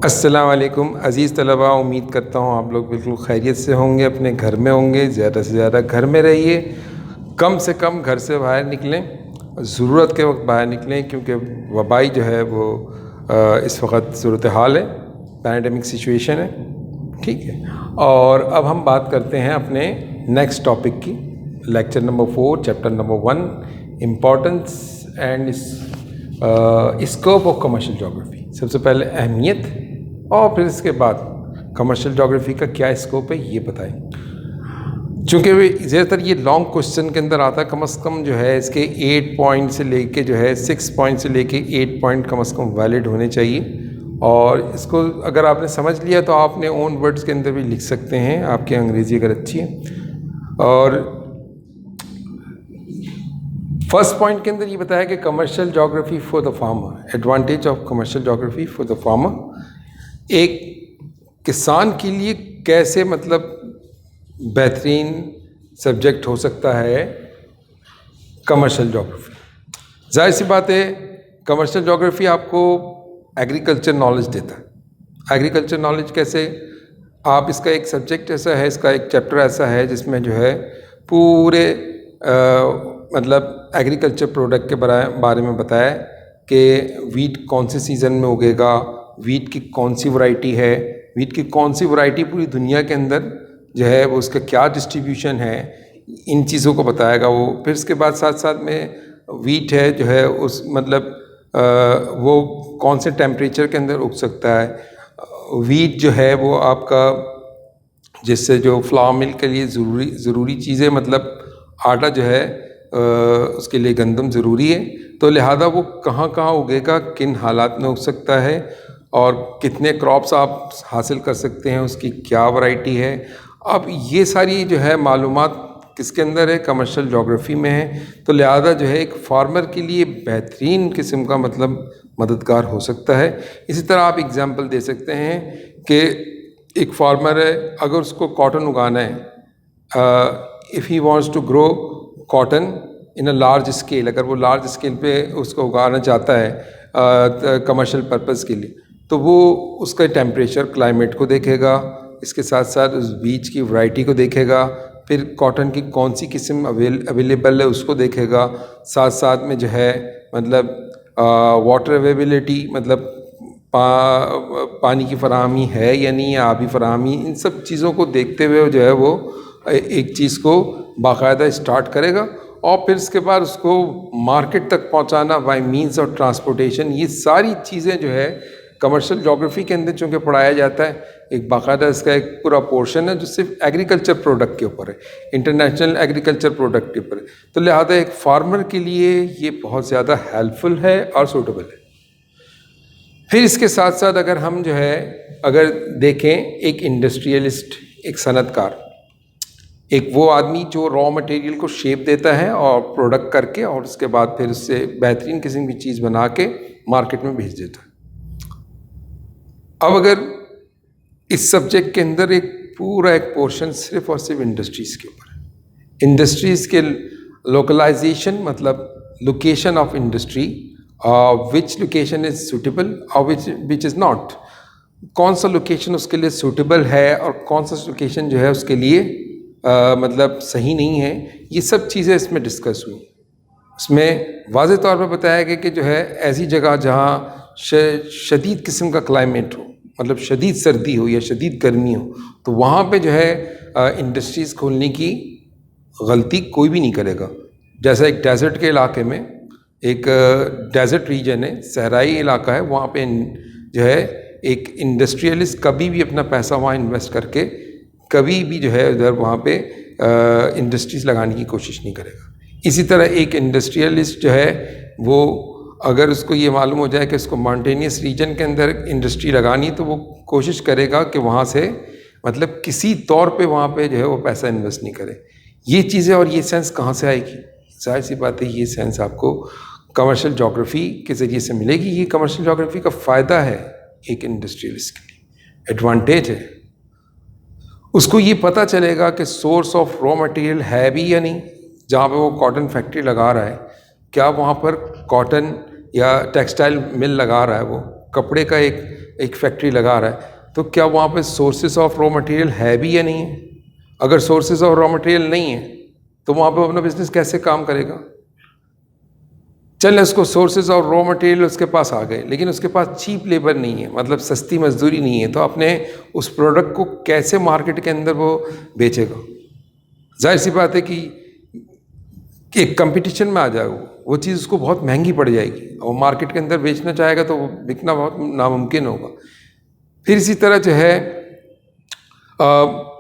السلام علیکم عزیز طلباء، امید کرتا ہوں آپ لوگ بالکل خیریت سے ہوں گے، اپنے گھر میں ہوں گے۔ زیادہ سے زیادہ گھر میں رہیے، کم سے کم گھر سے باہر نکلیں، ضرورت کے وقت باہر نکلیں، کیونکہ وبائی جو ہے وہ اس وقت صورتحال ہے، پینڈیمک سچویشن ہے، ٹھیک ہے۔ اور اب ہم بات کرتے ہیں اپنے نیکسٹ ٹاپک کی، lecture number 4 chapter number 1، importance and scope of commercial جغرافی۔ سب سے پہلے اہمیت، اور پھر اس کے بعد کمرشل جغرافی کا کیا اسکوپ ہے یہ بتائیں۔ چونکہ زیادہ تر یہ لانگ کوشچن کے اندر آتا ہے، کم از کم جو ہے اس کے 8 پوائنٹ سے لے کے جو ہے 6 پوائنٹ سے لے کے 8 پوائنٹ کم از کم ویلڈ ہونے چاہیے۔ اور اس کو اگر آپ نے سمجھ لیا تو آپ نے اون ورڈز کے اندر بھی لکھ سکتے ہیں، آپ کی انگریزی اگر اچھی ہے۔ اور فرسٹ پوائنٹ کے اندر یہ بتایا کہ کمرشل جغرافی for the farmer, advantage of commercial جغرافی فار دا فارمر۔ ایک کسان کے لیے کیسے بہترین سبجیکٹ ہو سکتا ہے کمرشل جغرافی۔ ظاہر سی بات ہے کمرشل جغرافی آپ کو ایگریکلچر نالج دیتا ہے۔ ایگریکلچر نالج کیسے؟ آپ اس کا ایک سبجیکٹ ایسا ہے، اس کا ایک چیپٹر ایسا ہے جس میں جو ہے پورے ایگریکلچر پروڈکٹ کے بارے میں بتایا کہ ویٹ کون سے سیزن میں اگے گا، ویٹ کی کون سی ورائٹی ہے، ویٹ کی کون سی ورائٹی پوری دنیا کے اندر جو ہے وہ اس کا کیا ڈسٹریبیوشن ہے، ان چیزوں کو بتائے گا وہ۔ پھر اس کے بعد ساتھ ساتھ میں ویٹ ہے جو ہے اس وہ کون سے ٹیمپریچر کے اندر اگ سکتا ہے۔ ویٹ جو ہے وہ آپ کا جس سے جو فلاور ملک کے لیے ضروری چیزیں آٹا جو ہے اس کے لیے گندم ضروری ہے، تو لہذا وہ کہاں کہاں اگے گا، کن حالات میں اگ سکتا ہے، اور کتنے کراپس آپ حاصل کر سکتے ہیں، اس کی کیا ورائٹی ہے۔ اب یہ ساری جو ہے معلومات کس کے اندر ہے؟ کمرشل جغرافی میں ہے۔ تو لہذا جو ہے ایک فارمر کے لیے بہترین قسم کا مددگار ہو سکتا ہے۔ اسی طرح آپ اگزامپل دے سکتے ہیں کہ ایک فارمر ہے، اگر اس کو کاٹن اگانا ہے، if he wants to grow cotton in a large scale, اگر وہ لارج اسکیل پہ اس کو اگانا چاہتا ہے کمرشل پرپز کے لیے، تو وہ اس کا ٹیمپریچر کلائمیٹ کو دیکھے گا، اس کے ساتھ ساتھ اس بیج کی ورائٹی کو دیکھے گا، پھر کاٹن کی کون سی قسم اویلیبل ہے اس کو دیکھے گا، ساتھ ساتھ میں جو ہے واٹر اویلیبلٹی، پانی کی فراہمی ہے یا نہیں ہے، آبی فراہمی، ان سب چیزوں کو دیکھتے ہوئے جو ہے وہ ایک چیز کو باقاعدہ اسٹارٹ کرے گا۔ اور پھر اس کے بعد اس کو مارکیٹ تک پہنچانا بائی مینز آف ٹرانسپورٹیشن، یہ ساری چیزیں جو ہے کمرشل جغرافی کے اندر چونکہ پڑھایا جاتا ہے، ایک باقاعدہ اس کا ایک پورا پورشن ہے جو صرف ایگریکلچر پروڈکٹ کے اوپر ہے، انٹرنیشنل ایگریکلچر پروڈکٹ کے اوپر ہے۔ تو لہذا ایک فارمر کے لیے یہ بہت زیادہ ہیلپفل ہے اور سوٹیبل ہے۔ پھر اس کے ساتھ ساتھ اگر ہم جو ہے اگر دیکھیں، ایک انڈسٹریلسٹ، ایک صنعت کار، ایک وہ آدمی جو را مٹیریل کو شیپ دیتا ہے اور پروڈکٹ کر کے، اور اس کے بعد پھر اس سے بہترین قسم کی چیز بنا کے مارکیٹ میں بھیج دیتا ہے۔ اب اگر اس سبجیکٹ کے اندر ایک پورا ایک پورشن صرف اور صرف انڈسٹریز کے اوپر ہے، انڈسٹریز کے localization, location of industry, which location is suitable اور وچ از ناٹ، کون سا لوکیشن اس کے لیے سوٹیبل ہے اور کون سا لوکیشن جو ہے اس کے لیے صحیح نہیں ہے، یہ سب چیزیں اس میں ڈسکس ہوئی۔ اس میں واضح طور پہ بتایا گیا کہ جو ہے ایسی جگہ جہاں شدید قسم کا کلائمیٹ ہو، شدید سردی ہو یا شدید گرمی ہو، تو وہاں پہ جو ہے انڈسٹریز کھولنے کی غلطی کوئی بھی نہیں کرے گا۔ جیسا ایک ڈیزرٹ کے علاقے میں، ایک ڈیزرٹ ریجن ہے، صحرائی علاقہ ہے، وہاں پہ جو ہے ایک انڈسٹریلسٹ کبھی بھی اپنا پیسہ وہاں انویسٹ کر کے کبھی بھی جو ہے ادھر وہاں پہ انڈسٹریز لگانے کی کوشش نہیں کرے گا۔ اسی طرح ایک انڈسٹریلسٹ جو ہے وہ اگر اس کو یہ معلوم ہو جائے کہ اس کو ماؤنٹینیس ریجن کے اندر انڈسٹری لگانی، تو وہ کوشش کرے گا کہ وہاں سے کسی طور پہ وہاں پہ جو ہے وہ پیسہ انویسٹ نہیں کرے۔ یہ چیزیں اور یہ سینس کہاں سے آئے گی؟ ظاہر سی بات ہے یہ سینس آپ کو کمرشل جغرافی کے ذریعے سے ملے گی۔ یہ کمرشل جغرافی کا فائدہ ہے ایک انڈسٹریلسٹ کے لیے، ایڈوانٹیج ہے۔ اس کو یہ پتہ چلے گا کہ سورس آف را مٹیریل ہے بھی یا نہیں، جہاں پہ وہ کاٹن فیکٹری لگا رہا ہے، کیا وہاں پر کاٹن یا ٹیکسٹائل مل لگا رہا ہے، وہ کپڑے کا ایک ایک فیکٹری لگا رہا ہے تو کیا وہاں پہ سورسز آف را مٹیریل ہے بھی یا نہیں ہے؟ اگر سورسز آف را مٹیریل نہیں ہے تو وہاں پہ اپنا بزنس کیسے کام کرے گا؟ چلے اس کو سورسز اور را مٹیریل اس کے پاس آ گئے لیکن اس کے پاس چیپ لیبر نہیں ہے، مطلب سستی مزدوری نہیں ہے، تو اپنے اس پروڈکٹ کو کیسے مارکیٹ کے اندر وہ بیچے گا؟ ظاہر سی بات ہے کہ ایک کمپٹیشن میں آ جائے گا، وہ چیز اس کو بہت مہنگی پڑ جائے گی اور مارکیٹ کے اندر بیچنا چاہے گا تو وہ بکنا بہت ناممکن ہوگا۔ پھر اسی طرح جو ہے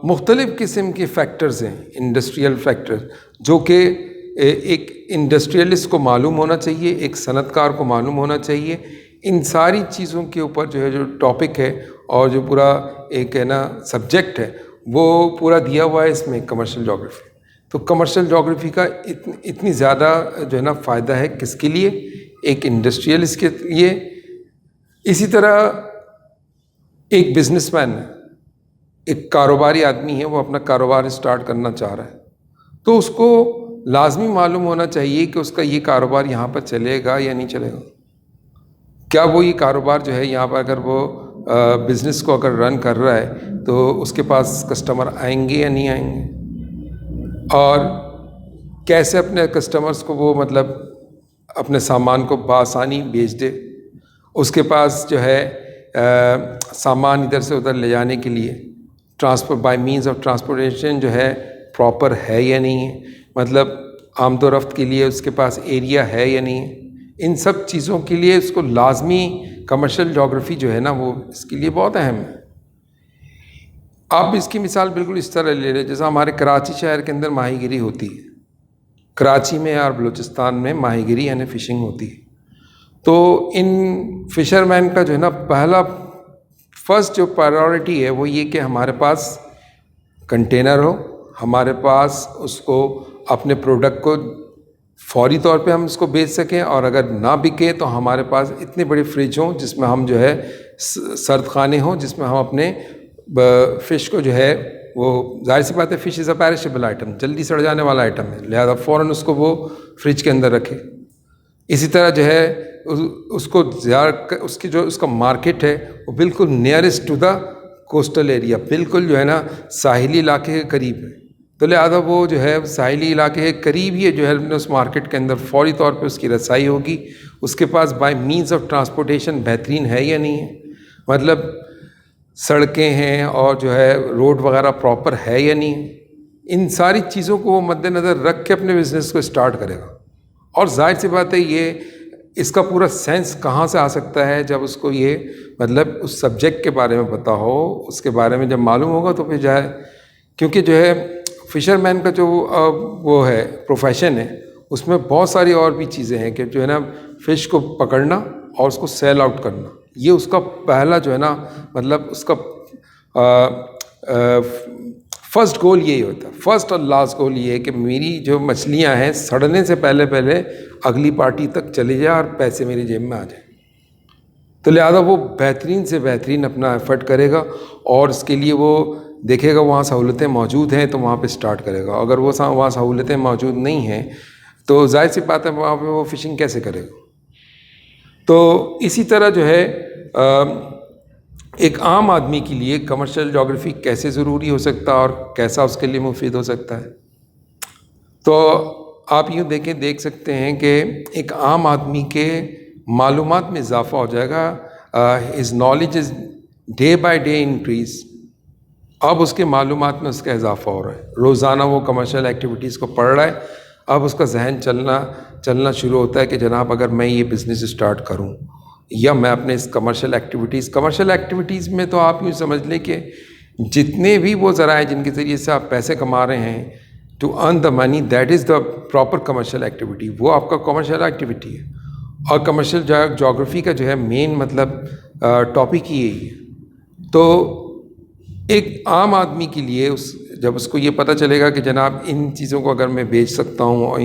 مختلف قسم کے فیکٹرز ہیں، انڈسٹریل فیکٹر، جو کہ ایک انڈسٹریلسٹ کو معلوم ہونا چاہیے، ایک صنعت کار کو معلوم ہونا چاہیے۔ ان ساری چیزوں کے اوپر جو ہے جو ٹاپک ہے اور جو پورا ایک ہے نا سبجیکٹ ہے وہ پورا دیا ہوا ہے اس میں کمرشل جغرافی۔ تو کمرشل جغرافی کا اتنی زیادہ جو ہے نا فائدہ ہے کس کے لیے؟ ایک انڈسٹریلسٹ کے لیے۔ اسی طرح ایک بزنس مین ہے، ایک کاروباری آدمی ہے، وہ اپنا کاروبار اسٹارٹ کرنا چاہ رہا ہے تو اس کو لازمی معلوم ہونا چاہیے کہ اس کا یہ کاروبار یہاں پر چلے گا یا نہیں چلے گا۔ کیا وہ یہ کاروبار جو ہے یہاں پر اگر وہ بزنس کو اگر رن کر رہا ہے تو اس کے پاس کسٹمر آئیں گے یا نہیں آئیں گے، اور کیسے اپنے کسٹمرز کو وہ مطلب اپنے سامان کو بآسانی بیچ دے۔ اس کے پاس جو ہے سامان ادھر سے ادھر لے جانے کے لیے transport by means of transportation جو ہے پراپر ہے یا نہیں ہے، مطلب آمد و رفت کے لیے اس کے پاس ایریا ہے یا نہیں ہے۔ ان سب چیزوں کے لیے اس کو لازمی کمرشل جغرافی جو ہے نا وہ اس کے لیے بہت اہم ہے۔ آپ اس کی مثال بالکل اس طرح لے لیں جیسا ہمارے کراچی شہر کے اندر ماہی گیری ہوتی ہے، کراچی میں اور بلوچستان میں ماہی گیری یعنی فشنگ ہوتی ہے، تو ان فشر مین کا جو ہے نا پہلا فرسٹ جو پرائیورٹی ہے وہ یہ کہ ہمارے پاس کنٹینر ہو، ہمارے پاس اس کو اپنے پروڈکٹ کو فوری طور پہ ہم اس کو بیچ سکیں، اور اگر نہ بکے تو ہمارے پاس اتنے بڑے فریج ہوں جس میں ہم جو ہے سرد خانے ہوں جس میں ہم اپنے فش کو جو ہے وہ ظاہر سی بات ہے فش از اے پیرشیبل آئٹم، جلدی سڑ جانے والا آئٹم ہے، لہذا فوراً اس کو وہ فریج کے اندر رکھے۔ اسی طرح جو ہے اس کو اس کی جو اس کا مارکیٹ ہے وہ بالکل nearest to the coastal area, بالکل جو ہے نا ساحلی علاقے کے قریب ہے، تو لہٰذا وہ جو ہے ساحلی علاقے کے قریب ہی جو ہے اس مارکیٹ کے اندر فوری طور پہ اس کی رسائی ہوگی۔ اس کے پاس بائی مینز آف ٹرانسپورٹیشن بہترین ہے یا نہیں ہے، مطلب سڑکیں ہیں اور جو ہے روڈ وغیرہ پراپر ہے یا نہیں ہے۔ ان ساری چیزوں کو وہ مد نظر رکھ کے اپنے بزنس کو اسٹارٹ کرے گا، اور ظاہر سی بات ہے یہ اس کا پورا سینس کہاں سے آ سکتا ہے جب اس کو یہ مطلب اس سبجیکٹ کے بارے میں پتہ ہو، اس کے بارے میں جب معلوم ہوگا تو پھر جائے، کیونکہ جو ہے فشر مین کا جو وہ ہے پروفیشن ہے اس میں بہت ساری اور بھی چیزیں ہیں کہ جو ہے نا فش کو پکڑنا اور اس کو سیل آؤٹ کرنا، یہ اس کا پہلا جو ہے نا مطلب اس کا فرسٹ گول یہی ہوتا ہے، فرسٹ اور لاسٹ گول یہ ہے کہ میری جو مچھلیاں ہیں سڑنے سے پہلے پہلے اگلی پارٹی تک چلی جائے اور پیسے میری جیب میں آ جائیں، تو لہٰذا وہ بہترین سے بہترین اپنا ایفرٹ کرے گا اور اس کے لیے وہ دیکھے گا وہاں سہولتیں موجود ہیں تو وہاں پہ سٹارٹ کرے گا، اگر وہ وہاں سہولتیں موجود نہیں ہیں تو ظاہر سی بات ہے وہاں پہ وہ فشنگ کیسے کرے گا۔ تو اسی طرح جو ہے ایک عام آدمی کے لیے کمرشل جغرافی کیسے ضروری ہو سکتا ہے اور کیسا اس کے لیے مفید ہو سکتا ہے، تو آپ یوں دیکھ سکتے ہیں کہ ایک عام آدمی کے معلومات میں اضافہ ہو جائے گا، his knowledge is day by day increase، اب اس کے معلومات میں اس کا اضافہ ہو رہا ہے، روزانہ وہ کمرشل ایکٹیویٹیز کو پڑھ رہا ہے، اب اس کا ذہن چلنا شروع ہوتا ہے کہ جناب اگر میں یہ بزنس اسٹارٹ کروں یا میں اپنے اس کمرشل ایکٹیویٹیز میں تو آپ یوں سمجھ لیں کہ جتنے بھی وہ ذرائع جن کے ذریعے سے آپ پیسے کما رہے ہیں to earn the money, that is the proper commercial activity, وہ آپ کا کمرشل ایکٹیویٹی ہے، اور کمرشل جغرافی کا جو ہے مین مطلب ٹاپک ہی یہی ہے۔ تو ایک عام آدمی کے لیے جب اس کو یہ پتہ چلے گا کہ جناب ان چیزوں کو اگر میں بیچ سکتا ہوں اور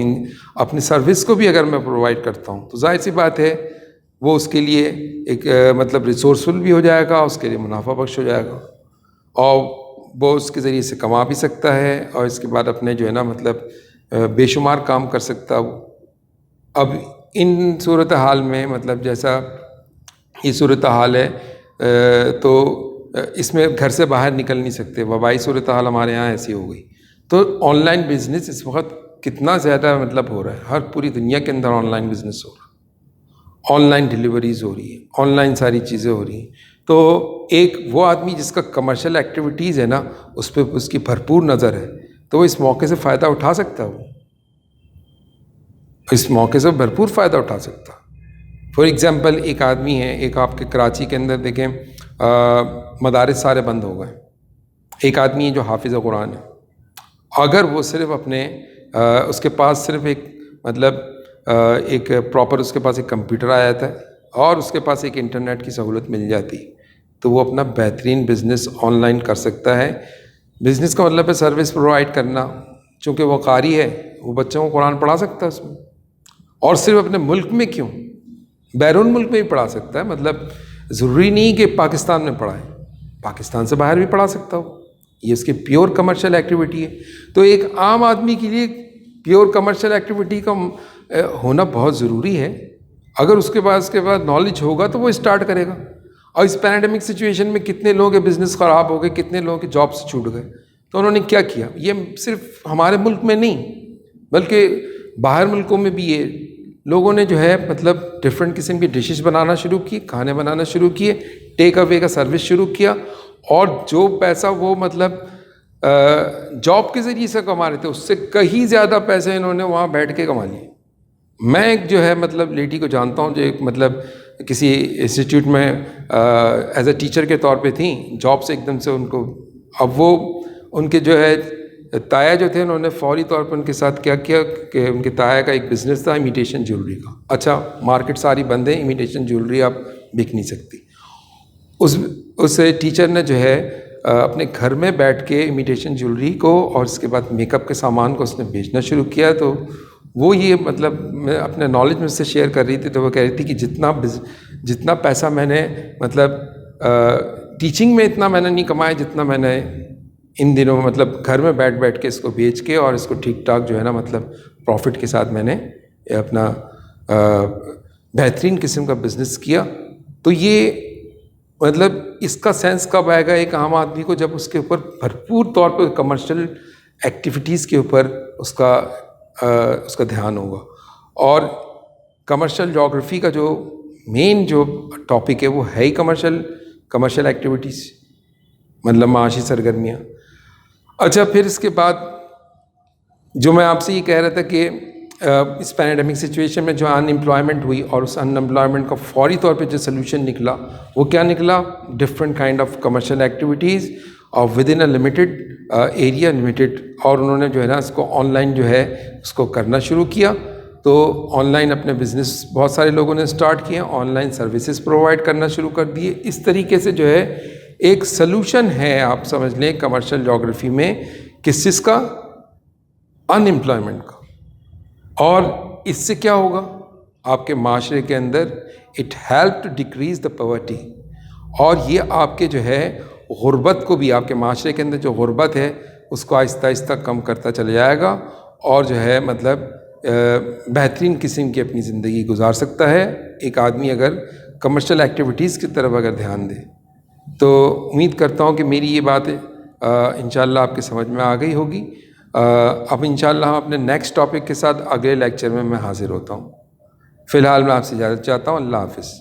اپنی سروس کو بھی اگر میں پرووائڈ کرتا ہوں تو ظاہر سی بات ہے وہ اس کے لیے ایک مطلب ریسورسفل بھی ہو جائے گا، اس کے لیے منافع بخش ہو جائے گا، اور وہ اس کے ذریعے سے کما بھی سکتا ہے اور اس کے بعد اپنے جو ہے نا مطلب بے شمار کام کر سکتا ہے۔ اب ان صورتحال میں مطلب جیسا یہ صورتحال ہے تو اس میں گھر سے باہر نکل نہیں سکتے، وبائی صورتحال ہمارے یہاں ایسی ہو گئی. تو آن لائن بزنس اس وقت کتنا زیادہ مطلب ہو رہا ہے، ہر پوری دنیا کے اندر آن لائن بزنس ہو رہا ہے، آن لائن ڈلیوریز ہو رہی ہے، آن لائن ساری چیزیں ہو رہی ہیں. تو ایک وہ آدمی جس کا کمرشل ایکٹیویٹیز ہے نا، اس پہ اس کی بھرپور نظر ہے، تو وہ اس موقع سے فائدہ اٹھا سکتا ہے، وہ اس موقع سے بھرپور فائدہ اٹھا سکتا. فار ایگزامپل ایک آدمی ہے، ایک آپ کے کراچی کے اندر دیکھیں مدارس سارے بند ہو گئے. ایک آدمی ہے جو حافظ قرآن ہے، اگر وہ صرف اپنے اس کے پاس صرف ایک مطلب ایک پراپر اس کے پاس ایک کمپیوٹر آ جاتا ہے اور اس کے پاس ایک انٹرنیٹ کی سہولت مل جاتی، تو وہ اپنا بہترین بزنس آن لائن کر سکتا ہے. بزنس کا مطلب ہے سروس پرووائڈ کرنا. چونکہ وہ قاری ہے، وہ بچوں کو قرآن پڑھا سکتا ہے اس میں، اور صرف اپنے ملک میں کیوں، بیرون ملک میں بھی پڑھا سکتا ہے. مطلب ضروری نہیں کہ پاکستان میں پڑھائے، پاکستان سے باہر بھی پڑھا سکتا ہو. یہ اس کی پیور کمرشل ایکٹیویٹی ہے. تو ایک عام آدمی کے لیے پیور کمرشل ایکٹیویٹی کا ہونا بہت ضروری ہے. اگر اس کے بعد نالج ہوگا تو وہ اسٹارٹ کرے گا. اور اس پینڈیمک سچویشن میں کتنے لوگوں کے بزنس خراب ہو گئے، کتنے لوگوں کے جاب سے چھوٹ گئے. تو انہوں نے کیا کیا، یہ صرف ہمارے ملک میں نہیں بلکہ باہر ملکوں میں بھی یہ لوگوں نے جو ہے مطلب ڈفرینٹ قسم کی ڈشز بنانا شروع کی، کھانے بنانا شروع کیے، ٹیک اوے کا سروس شروع کیا، اور جو پیسہ وہ مطلب جاب کے ذریعے سے کما رہے تھے اس سے کہیں زیادہ پیسے انہوں نے وہاں بیٹھ کے کما لیے. میں ایک جو ہے مطلب لیڈی کو جانتا ہوں جو ایک مطلب کسی انسٹیٹیوٹ میں ایز اے ٹیچر کے طور پہ تھیں، جاب سے ایک دم سے ان کو، اب وہ ان کے جو ہے تایا جو تھے، انہوں نے فوری طور پر ان کے ساتھ کیا کیا کہ ان کے تایا کا ایک بزنس تھا امیٹیشن جیولری کا. اچھا مارکیٹ ساری بند ہے، امیٹیشن جیولری آپ بک نہیں سکتی. اس ٹیچر نے جو ہے اپنے گھر میں بیٹھ کے امیٹیشن جیولری کو اور اس کے بعد میک اپ کے سامان کو اس نے بیچنا شروع کیا. تو وہ یہ مطلب میں اپنے نالج میں سے شیئر کر رہی تھی، تو وہ کہہ رہی تھی کہ جتنا پیسہ میں نے مطلب ٹیچنگ میں اتنا میں نے نہیں کمایا جتنا میں نے ان دنوں مطلب گھر میں بیٹھ کے اس کو بیچ کے اور اس کو ٹھیک ٹھاک جو ہے نا مطلب پروفٹ کے ساتھ میں نے اپنا بہترین قسم کا بزنس کیا. تو یہ مطلب اس کا سینس کب آئے گا ایک عام آدمی کو، جب اس کے اوپر بھرپور طور پر کمرشل ایکٹیویٹیز کے اوپر اس کا دھیان ہوگا. اور کمرشل جغرافی کا جو مین جو ٹاپک ہے وہ ہے ہی کمرشل ایکٹیویٹیز، مطلب معاشی سرگرمیاں. اچھا پھر اس کے بعد جو میں آپ سے یہ کہہ رہا تھا کہ اس پینڈیمک سچویشن میں جو ان امپلائمنٹ ہوئی اور اس ان امپلائمنٹ کا فوری طور پہ جو سلوشن نکلا وہ کیا نکلا، different kind of commercial activities اور within a limited area limited, اور انہوں نے جو ہے نا اس کو آن لائن جو ہے اس کو کرنا شروع کیا. تو آن لائن اپنے بزنس بہت سارے لوگوں نے اسٹارٹ کیے، آن لائن سروسز پرووائڈ کرنا شروع کر دیے. اس طریقے سے جو ہے ایک سلوشن ہے، آپ سمجھ لیں کمرشل جغرافی میں کس چیز کا، ان امپلائمنٹ کا. اور اس سے کیا ہوگا آپ کے معاشرے کے اندر، it help to decrease the poverty, اور یہ آپ کے جو ہے غربت کو بھی، آپ کے معاشرے کے اندر جو غربت ہے اس کو آہستہ آہستہ کم کرتا چلا جائے گا، اور جو ہے مطلب بہترین قسم کی اپنی زندگی گزار سکتا ہے ایک آدمی اگر کمرشل ایکٹیویٹیز کی طرف اگر دھیان دے. تو امید کرتا ہوں کہ میری یہ بات انشاءاللہ آپ کے سمجھ میں آ گئی ہوگی. اب انشاءاللہ ہم اپنے نیکسٹ ٹاپک کے ساتھ اگلے لیکچر میں حاضر ہوتا ہوں. فی الحال میں آپ سے اجازت چاہتا ہوں. اللہ حافظ.